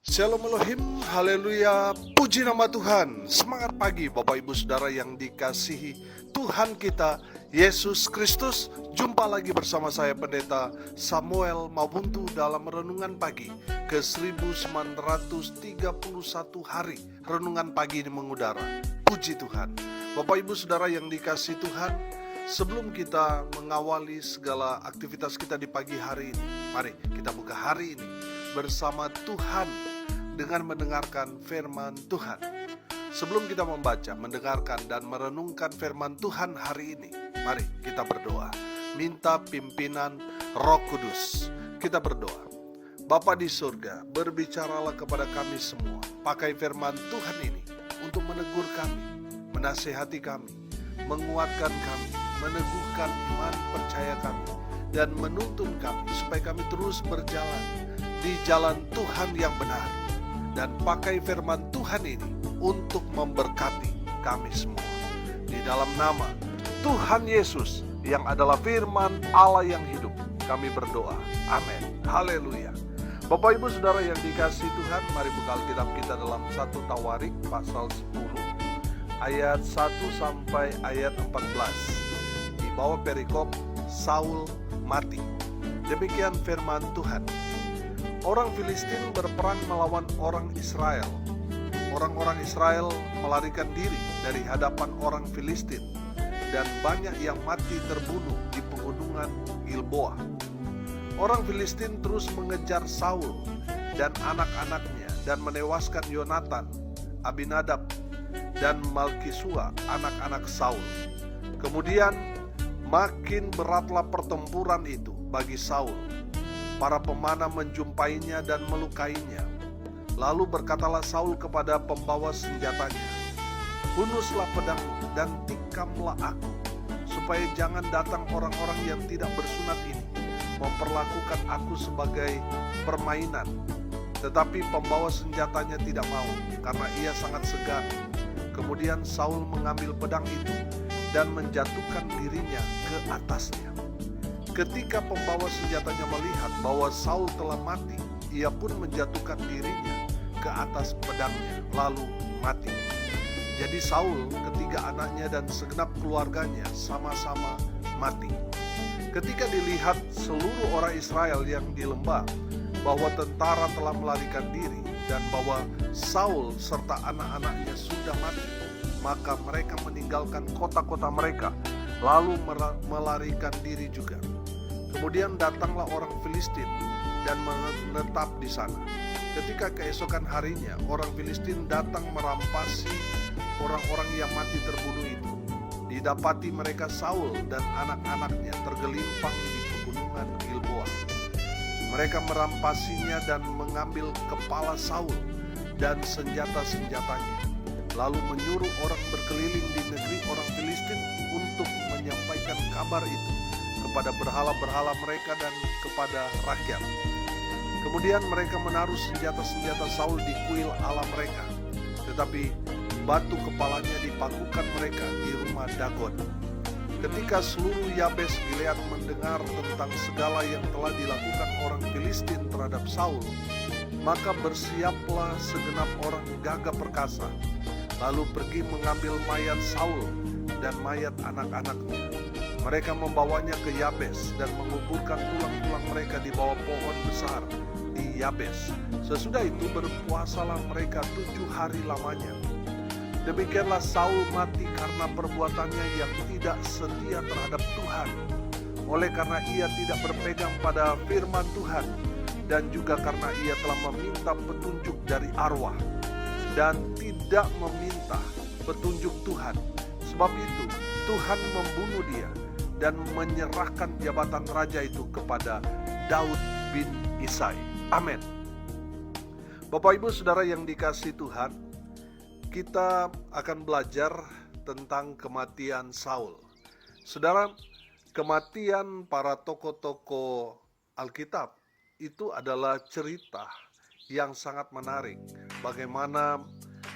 Shalom Elohim, haleluya, puji nama Tuhan. Semangat pagi Bapak Ibu Saudara yang dikasihi Tuhan kita Yesus Kristus. Jumpa lagi bersama saya Pendeta Samuel Mabuntu dalam Renungan Pagi ke 1931 hari Renungan Pagi ini mengudara. Puji Tuhan. Bapak Ibu Saudara yang dikasihi Tuhan, sebelum kita mengawali segala aktivitas kita di pagi hari ini, mari kita buka hari ini bersama Tuhan dengan mendengarkan firman Tuhan. Sebelum kita membaca, mendengarkan, dan merenungkan firman Tuhan hari ini, mari kita berdoa. Minta pimpinan Roh Kudus. Kita berdoa. Bapa di surga, berbicaralah kepada kami semua. Pakai firman Tuhan ini untuk menegur kami, menasihati kami, menguatkan kami, meneguhkan iman percaya kami, dan menuntun kami supaya kami terus berjalan di jalan Tuhan yang benar. Dan pakai firman Tuhan ini untuk memberkati kami semua. Di dalam nama Tuhan Yesus yang adalah firman Allah yang hidup, kami berdoa. Amin. Haleluya. Bapak Ibu Saudara yang dikasihi Tuhan, mari buka Alkitab kita dalam 1 Tawarik pasal 10 ayat 1 sampai ayat 14. Di bawah perikop Saul mati. Demikian firman Tuhan. Orang Filistin berperang melawan orang Israel. Orang-orang Israel melarikan diri dari hadapan orang Filistin, dan banyak yang mati terbunuh di pegunungan Gilboa. Orang Filistin terus mengejar Saul dan anak-anaknya dan menewaskan Yonatan, Abinadab, dan Malkisua, anak-anak Saul. Kemudian makin beratlah pertempuran itu bagi Saul. Para pemanah menjumpainya dan melukainya. Lalu berkatalah Saul kepada pembawa senjatanya, "Hunuslah pedangmu dan tikamlah aku, supaya jangan datang orang-orang yang tidak bersunat ini memperlakukan aku sebagai permainan." Tetapi pembawa senjatanya tidak mau, karena ia sangat segan. Kemudian Saul mengambil pedang itu dan menjatuhkan dirinya ke atasnya. Ketika pembawa senjatanya melihat bahwa Saul telah mati, ia pun menjatuhkan dirinya ke atas pedangnya, lalu mati. Jadi Saul, ketiga anaknya, dan segenap keluarganya sama-sama mati. Ketika dilihat seluruh orang Israel yang di lembah bahwa tentara telah melarikan diri dan bahwa Saul serta anak-anaknya sudah mati, maka mereka meninggalkan kota-kota mereka, lalu melarikan diri juga. Kemudian datanglah orang Filistin dan menetap di sana. Ketika keesokan harinya, orang Filistin datang merampasi orang-orang yang mati terbunuh itu. Didapati mereka Saul dan anak-anaknya tergelimpang di pegunungan Gilboa. Mereka merampasinya dan mengambil kepala Saul dan senjata-senjatanya, lalu menyuruh orang berkeliling di negeri orang Filistin untuk menyampaikan kabar itu kepada berhala-berhala mereka dan kepada rakyat. Kemudian mereka menaruh senjata-senjata Saul di kuil Allah mereka, tetapi batu kepalanya dipakukan mereka di rumah Dagon. Ketika seluruh Yabes Gilead mendengar tentang segala yang telah dilakukan orang Filistin terhadap Saul, maka bersiaplah segenap orang gagah perkasa, lalu pergi mengambil mayat Saul dan mayat anak-anaknya. Mereka membawanya ke Yabes dan menguburkan tulang-tulang mereka di bawah pohon besar di Yabes. Sesudah itu berpuasalah mereka 7 hari lamanya. Demikianlah Saul mati karena perbuatannya yang tidak setia terhadap Tuhan, oleh karena ia tidak berpegang pada firman Tuhan, dan juga karena ia telah meminta petunjuk dari arwah dan tidak meminta petunjuk Tuhan. Sebab itu Tuhan membunuh dia dan menyerahkan jabatan raja itu kepada Daud bin Isai. Amin. Bapak Ibu Saudara yang dikasihi Tuhan, kita akan belajar tentang kematian Saul. Saudara, kematian para tokoh-tokoh Alkitab itu adalah cerita yang sangat menarik, bagaimana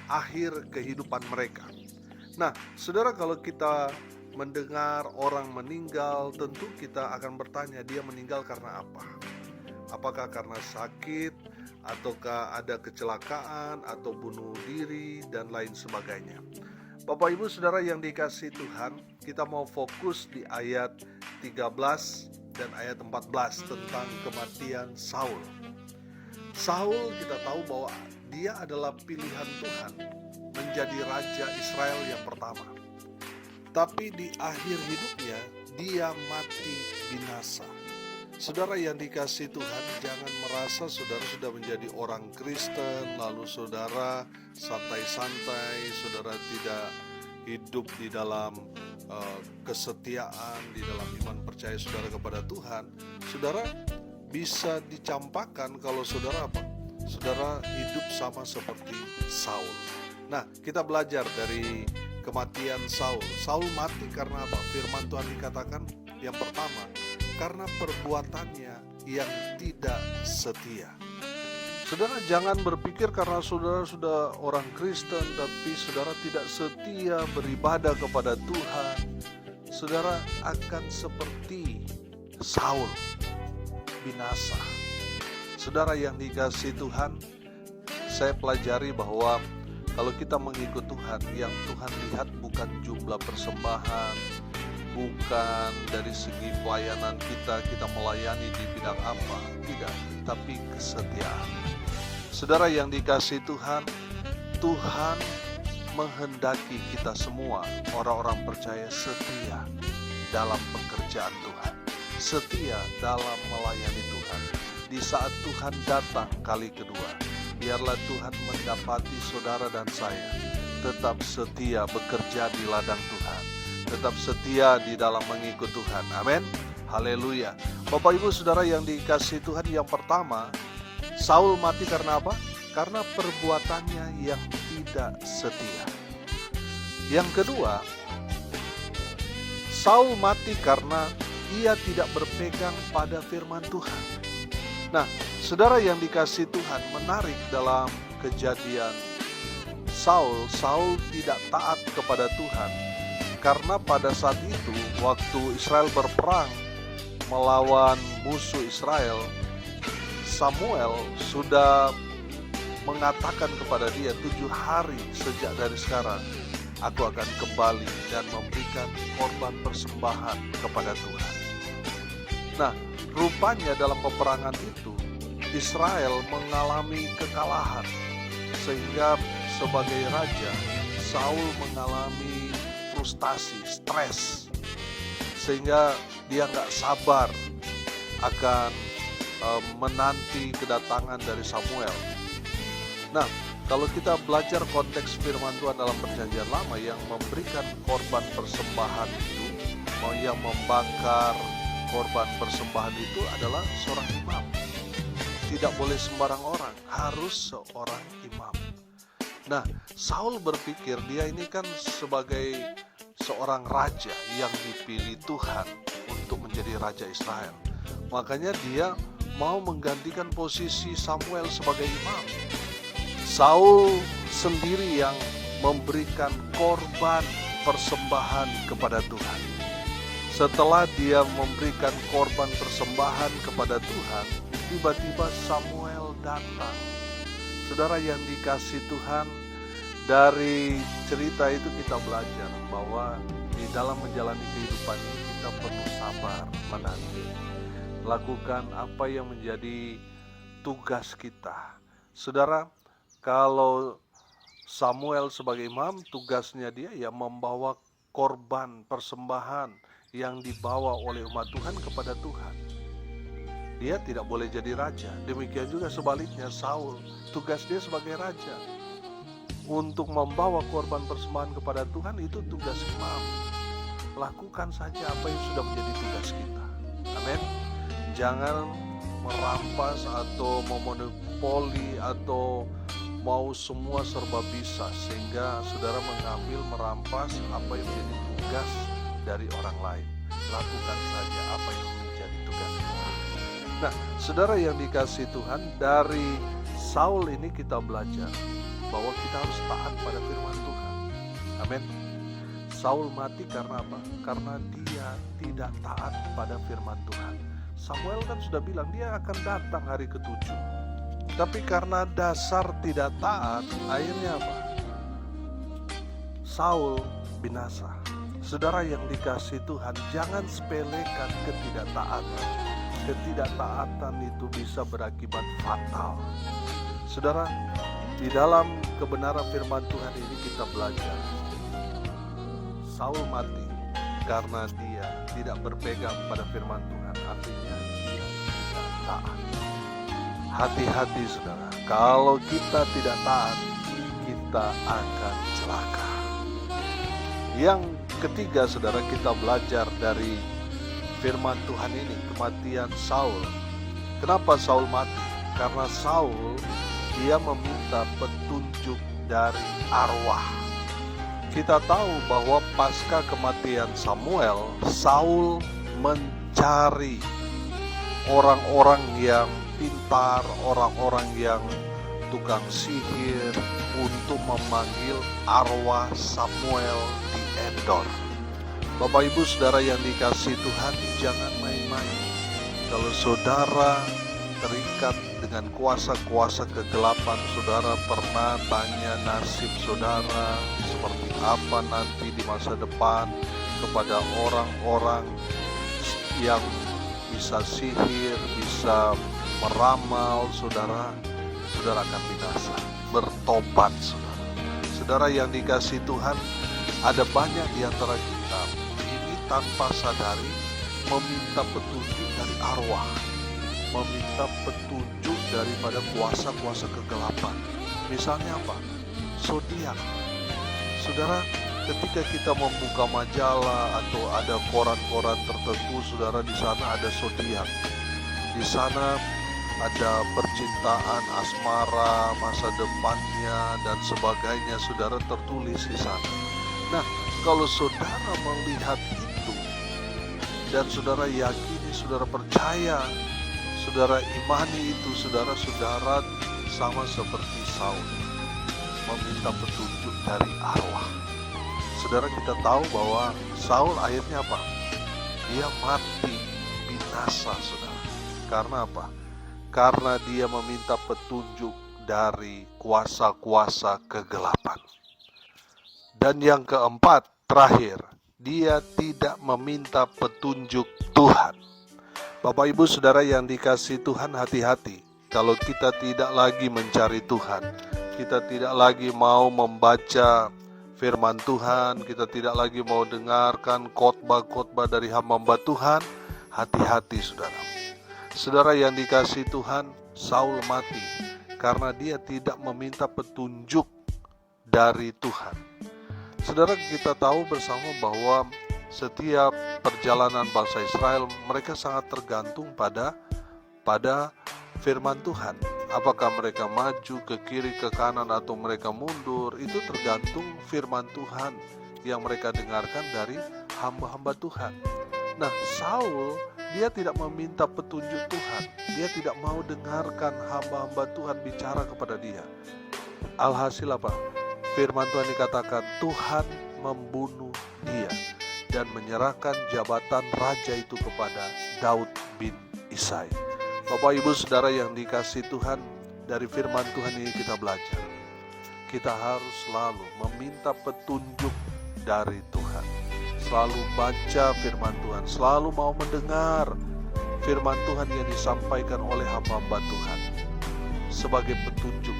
akhir kehidupan mereka. Nah, saudara, kalau kita mendengar orang meninggal, tentu kita akan bertanya, dia meninggal karena apa? Apakah karena sakit, ataukah ada kecelakaan atau bunuh diri dan lain sebagainya. Bapak Ibu Saudara yang dikasihi Tuhan, kita mau fokus di ayat 13 dan ayat 14 tentang kematian Saul. Saul kita tahu bahwa dia adalah pilihan Tuhan menjadi raja Israel yang pertama. Tapi di akhir hidupnya dia mati binasa. Saudara yang dikasihi Tuhan, jangan merasa saudara sudah menjadi orang Kristen, lalu saudara santai-santai, saudara tidak hidup di dalam kesetiaan, di dalam iman percaya saudara kepada Tuhan. Saudara bisa dicampakkan kalau saudara apa? Saudara hidup sama seperti Saul. Nah, kita belajar dari kematian Saul. Saul mati karena apa? Firman Tuhan dikatakan yang pertama, karena perbuatannya yang tidak setia. Saudara jangan berpikir karena saudara sudah orang Kristen tapi saudara tidak setia beribadah kepada Tuhan, saudara akan seperti Saul, binasa. Saudara yang dikasihi Tuhan, saya pelajari bahwa kalau kita mengikut Tuhan, yang Tuhan lihat bukan jumlah persembahan, bukan dari segi pelayanan kita melayani di bidang apa, tidak, tapi kesetiaan. Saudara yang dikasihi Tuhan, Tuhan menghendaki kita semua, orang-orang percaya, setia dalam pekerjaan Tuhan, setia dalam melayani Tuhan. Di saat Tuhan datang kali kedua, biarlah Tuhan mendapati saudara dan saya tetap setia bekerja di ladang Tuhan, tetap setia di dalam mengikut Tuhan. Amin. Haleluya. Bapak Ibu Saudara yang dikasihi Tuhan, yang pertama, Saul mati karena apa? Karena perbuatannya yang tidak setia. Yang kedua, Saul mati karena ia tidak berpegang pada firman Tuhan. Nah, saudara yang dikasihi Tuhan, menarik dalam kejadian Saul tidak taat kepada Tuhan. Karena pada saat itu, waktu Israel berperang melawan musuh Israel, Samuel sudah mengatakan kepada dia, 7 hari sejak dari sekarang, aku akan kembali dan memberikan korban persembahan kepada Tuhan. Nah, rupanya dalam peperangan itu, Israel mengalami kekalahan. Sehingga sebagai raja, Saul mengalami frustasi, stres, sehingga dia gak sabar akan menanti kedatangan dari Samuel. Nah, kalau kita belajar konteks firman Tuhan dalam perjanjian lama, yang memberikan korban persembahan itu, yang membakar korban persembahan itu adalah seorang imam. Tidak boleh sembarang orang, harus seorang imam. Nah, Saul berpikir dia ini kan sebagai seorang raja yang dipilih Tuhan untuk menjadi raja Israel. Makanya dia mau menggantikan posisi Samuel sebagai imam. Saul sendiri yang memberikan korban persembahan kepada Tuhan. Setelah dia memberikan korban persembahan kepada Tuhan, tiba-tiba Samuel datang. Saudara yang dikasihi Tuhan, dari cerita itu kita belajar bahwa di dalam menjalani kehidupan ini kita perlu sabar menanti. Lakukan apa yang menjadi tugas kita. Saudara, kalau Samuel sebagai imam, tugasnya dia ya membawa korban persembahan yang dibawa oleh umat Tuhan kepada Tuhan. Dia tidak boleh jadi raja. Demikian juga sebaliknya, Saul, tugas dia sebagai raja untuk membawa korban persembahan kepada Tuhan, itu tugas imam. Lakukan saja apa yang sudah menjadi tugas kita. Amin. Jangan merampas atau memonopoli atau mau semua serba bisa, sehingga saudara mengambil, merampas apa yang menjadi tugas dari orang lain. Lakukan saja apa yang menjadi tugas kita. Nah, saudara yang dikasihi Tuhan, dari Saul ini kita belajar bahwa kita harus taat pada firman Tuhan. Amin. Saul mati karena apa? Karena dia tidak taat pada firman Tuhan. Samuel kan sudah bilang dia akan datang hari ke-7. Tapi karena dasar tidak taat, akhirnya apa? Saul binasa. Saudara yang dikasihi Tuhan, jangan sepelekan ketidaktaatan. Ketidaktaatan itu bisa berakibat fatal. Saudara, di dalam kebenaran firman Tuhan ini kita belajar. Saul mati karena dia tidak berpegang pada firman Tuhan. Artinya dia tidak taat. Hati-hati saudara, kalau kita tidak taat, kita akan celaka. Yang ketiga saudara, kita belajar dari firman Tuhan ini, kematian Saul. Kenapa Saul mati? Karena Saul, dia meminta petunjuk dari arwah. Kita tahu bahwa pasca kematian Samuel, Saul mencari orang-orang yang pintar, orang-orang yang tukang sihir untuk memanggil arwah Samuel di Endor. Bapak Ibu Saudara yang dikasihi Tuhan, jangan main-main. Kalau saudara terikat dengan kuasa-kuasa kegelapan, saudara pernah tanya nasib saudara seperti apa nanti di masa depan kepada orang-orang yang bisa sihir, bisa meramal, saudara akan binasa. Bertobat saudara. Saudara yang dikasihi Tuhan, ada banyak di antara kita ini tanpa sadari meminta petunjuk dari arwah, meminta petunjuk daripada kuasa-kuasa kegelapan. Misalnya apa? Zodiak. Saudara, ketika kita membuka majalah atau ada koran-koran tertentu, saudara, di sana ada zodiak. Di sana ada percintaan, asmara, masa depannya dan sebagainya, saudara, tertulis di sana. Nah, kalau saudara melihat itu dan saudara yakini, saudara percaya, saudara imani itu, saudara sama seperti Saul meminta petunjuk dari arwah. Saudara, kita tahu bahwa Saul akhirnya apa? Dia mati binasa, saudara. Karena apa? Karena dia meminta petunjuk dari kuasa-kuasa kegelapan. Dan yang keempat, terakhir, dia tidak meminta petunjuk Tuhan. Bapak Ibu Saudara yang dikasihi Tuhan, hati-hati. Kalau kita tidak lagi mencari Tuhan, kita tidak lagi mau membaca firman Tuhan, kita tidak lagi mau dengarkan khotbah-khotbah dari hamba Tuhan, hati-hati saudara. Saudara yang dikasihi Tuhan, Saul mati karena dia tidak meminta petunjuk dari Tuhan. Saudara, kita tahu bersama bahwa setiap perjalanan bangsa Israel, mereka sangat tergantung pada firman Tuhan. Apakah mereka maju ke kiri, ke kanan, atau mereka mundur, itu tergantung firman Tuhan yang mereka dengarkan dari hamba-hamba Tuhan. Nah, Saul, dia tidak meminta petunjuk Tuhan. Dia tidak mau dengarkan hamba-hamba Tuhan bicara kepada dia. Alhasil apa? Firman Tuhan dikatakan, Tuhan membunuh dia dan menyerahkan jabatan raja itu kepada Daud bin Isai. Bapak Ibu Saudara yang dikasihi Tuhan, dari firman Tuhan ini kita belajar. Kita harus selalu meminta petunjuk dari Tuhan. Selalu baca firman Tuhan, selalu mau mendengar firman Tuhan yang disampaikan oleh hamba-hamba Tuhan sebagai petunjuk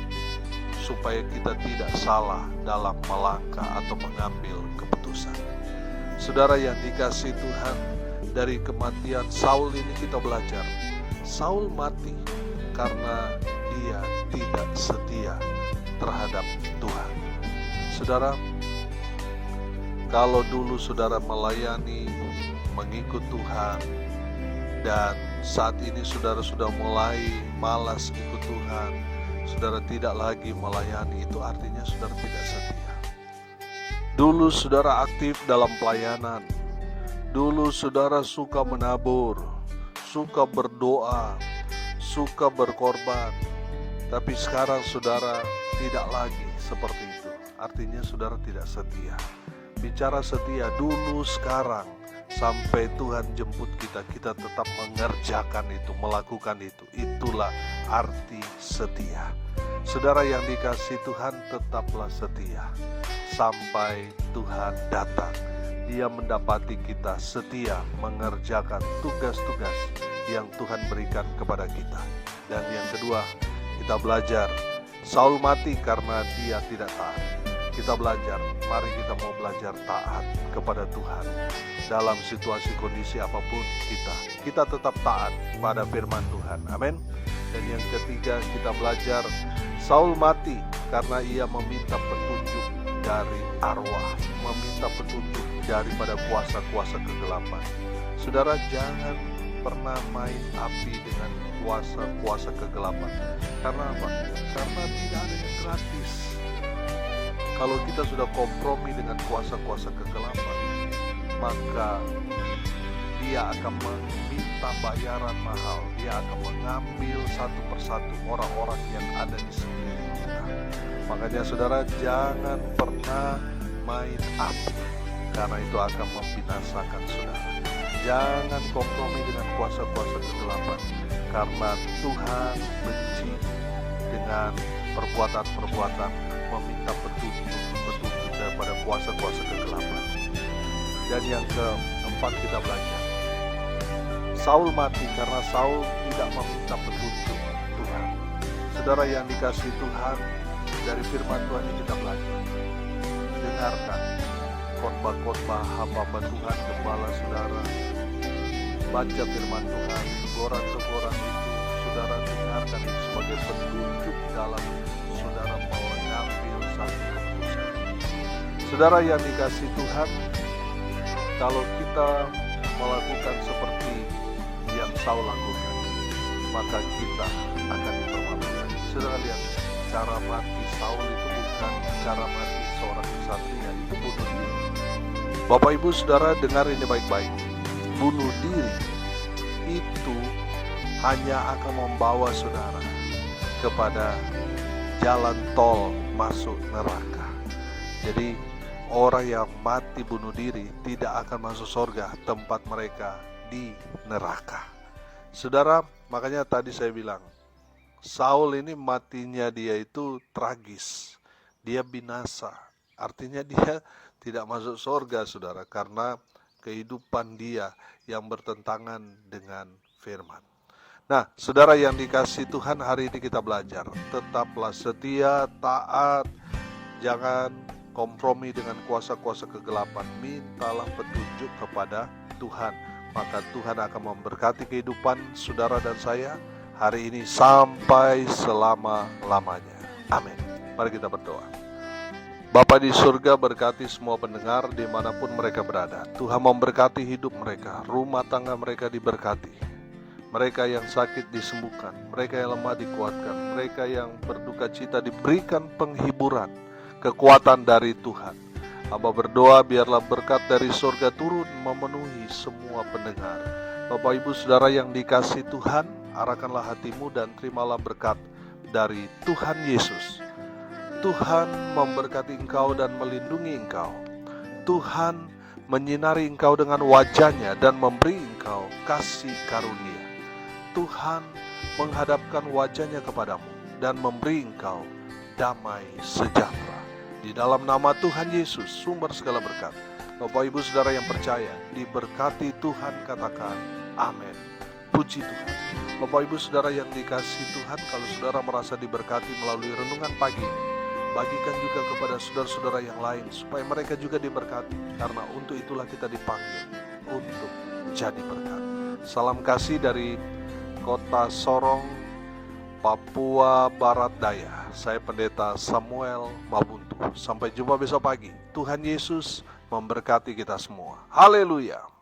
supaya kita tidak salah dalam melangkah atau mengambil keputusan. Saudara yang dikasihi Tuhan, dari kematian Saul ini kita belajar. Saul mati karena dia tidak setia terhadap Tuhan. Saudara, kalau dulu saudara melayani, mengikut Tuhan, dan saat ini saudara sudah mulai malas ikut Tuhan, saudara tidak lagi melayani, itu artinya saudara tidak setia. Dulu saudara aktif dalam pelayanan, dulu saudara suka menabur, suka berdoa, suka berkorban, tapi sekarang saudara tidak lagi seperti itu. Artinya saudara tidak setia. Bicara setia, dulu sekarang sampai Tuhan jemput kita, kita tetap mengerjakan itu, melakukan itu. Itulah arti setia. Saudara yang dikasihi Tuhan, tetaplah setia sampai Tuhan datang. Dia mendapati kita setia mengerjakan tugas-tugas yang Tuhan berikan kepada kita. Dan yang kedua, kita belajar. Saul mati karena dia tidak taat. Kita belajar, mari kita mau belajar taat kepada Tuhan. Dalam situasi kondisi apapun kita tetap taat pada firman Tuhan. Amin. Dan yang ketiga, kita belajar, Saul mati karena ia meminta petunjuk dari arwah, meminta petunjuk daripada kuasa-kuasa kegelapan. Saudara, jangan pernah main api dengan kuasa-kuasa kegelapan. Karena apa? Karena tidak ada yang gratis. Kalau kita sudah kompromi dengan kuasa-kuasa kegelapan, maka dia akan meminta bayaran mahal. Dia akan mengambil satu persatu orang-orang yang ada di sekeliling kita. Makanya saudara, jangan pernah main api, karena itu akan membinasakan saudara. Jangan kompromi dengan kuasa-kuasa kegelapan, karena Tuhan benci dengan perbuatan-perbuatan meminta petunjuk daripada kuasa-kuasa kegelapan. Dan yang keempat, kita belajar, Saul mati karena Saul tidak meminta petunjuk Tuhan. Saudara yang dikasihi Tuhan, dari firman Tuhan ini kita belajar. Dengarkan khotbah-khotbah hamba Tuhan, gembala saudara. Baca firman Tuhan, teguran-teguran itu saudara dengarkan itu sebagai petunjuk dalam saudara mengambil satu keputusan. Saudara yang dikasihi Tuhan, kalau kita melakukan seperti yang Saul lakukan, maka kita akan dipermalukan. Saudara lihat, cara mati Saul itu bukan cara mati seorang ksatria, itu bunuh diri. Bapak Ibu Saudara, dengar ini baik-baik. Bunuh diri itu hanya akan membawa saudara kepada jalan tol masuk neraka. Jadi orang yang mati bunuh diri tidak akan masuk surga, tempat mereka di neraka. Saudara, makanya tadi saya bilang, Saul ini matinya dia itu tragis. Dia binasa. Artinya dia tidak masuk surga, saudara, karena kehidupan dia yang bertentangan dengan firman. Nah, saudara yang dikasihi Tuhan, hari ini kita belajar, tetaplah setia, taat, jangan kompromi dengan kuasa-kuasa kegelapan. Mintalah petunjuk kepada Tuhan, maka Tuhan akan memberkati kehidupan saudara dan saya hari ini sampai selama-lamanya. Amin. Mari kita berdoa. Bapa di surga, berkati semua pendengar dimanapun mereka berada. Tuhan memberkati hidup mereka, rumah tangga mereka diberkati. Mereka yang sakit disembuhkan, mereka yang lemah dikuatkan, mereka yang berduka cita diberikan penghiburan, kekuatan dari Tuhan. Hamba berdoa biarlah berkat dari surga turun memenuhi semua pendengar. Bapak Ibu Saudara yang dikasihi Tuhan, arahkanlah hatimu dan terimalah berkat dari Tuhan Yesus. Tuhan memberkati engkau dan melindungi engkau. Tuhan menyinari engkau dengan wajah-Nya dan memberi engkau kasih karunia. Tuhan menghadapkan wajah-Nya kepadamu dan memberi engkau damai sejahtera. Di dalam nama Tuhan Yesus, sumber segala berkat. Bapak Ibu Saudara yang percaya, diberkati Tuhan, katakan amin. Puji Tuhan. Bapak Ibu Saudara yang dikasihi Tuhan, kalau saudara merasa diberkati melalui renungan pagi ini, bagikan juga kepada saudara-saudara yang lain supaya mereka juga diberkati, karena untuk itulah kita dipanggil untuk jadi berkat. Salam kasih dari Kota Sorong, Papua Barat Daya. Saya Pendeta Samuel Mabuntu. Sampai jumpa besok pagi. Tuhan Yesus memberkati kita semua. Haleluya.